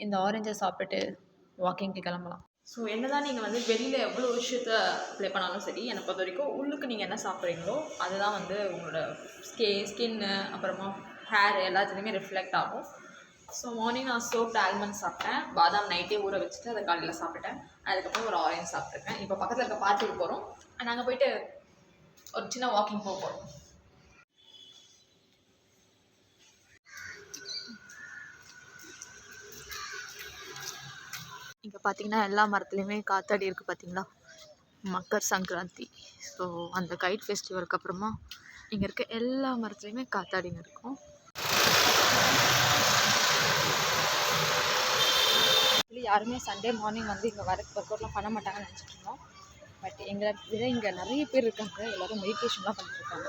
இந்த ஆரஞ்சை சாப்பிட்டுட்டு வாக்கிங்க்கு கிளம்பலாம். ஸோ என்ன தான் நீங்கள் வந்து வெளியில் எவ்வளோ விஷயத்த ப்ளே பண்ணாலும் சரி, என்னை பொறுத்த வரைக்கும் உள்ளுக்கு நீங்கள் என்ன சாப்பிட்றீங்களோ அதுதான் வந்து உங்களோட ஸ்கின்னு அப்புறமா ஹேர் எல்லாத்துலேயுமே ரிஃப்ளெக்ட் ஆகும். ஸோ மார்னிங் நான் சோப்ட் ஆல்மண்ட் சாப்பிட்டேன், பாதாம் நைட்டே ஊற வச்சுட்டு அதை காலையில் சாப்பிட்டேன். அதுக்கப்புறம் ஒரு ஆரஞ்சு சாப்பிட்ருக்கேன். இப்போ பக்கத்தில் இருக்க பார்க்குக்கு போகிறோம், நாங்கள் போயிட்டு ஒரு சின்ன வாக்கிங் போக போகிறோம். இங்கே பார்த்தீங்கன்னா எல்லா மரத்துலேயுமே காத்தாடி இருக்குது பார்த்தீங்களா, மக்கர் சங்கராந்தி. ஸோ அந்த கைட் ஃபெஸ்டிவலுக்கு அப்புறமா இங்கே இருக்க எல்லா மரத்துலேயுமே காத்தாடிங்க இருக்கும். யாருமே சண்டே மார்னிங் வந்து இங்கே ஒர்க் அவுட்லாம் பண்ண மாட்டாங்கன்னு நினச்சிட்டு இருந்தோம். பட் எங்களை விட இங்கே நிறைய பேர் இருக்காங்க, எல்லோரும் மெடிடேஷன்லாம் பண்ணிட்டுருக்காங்க.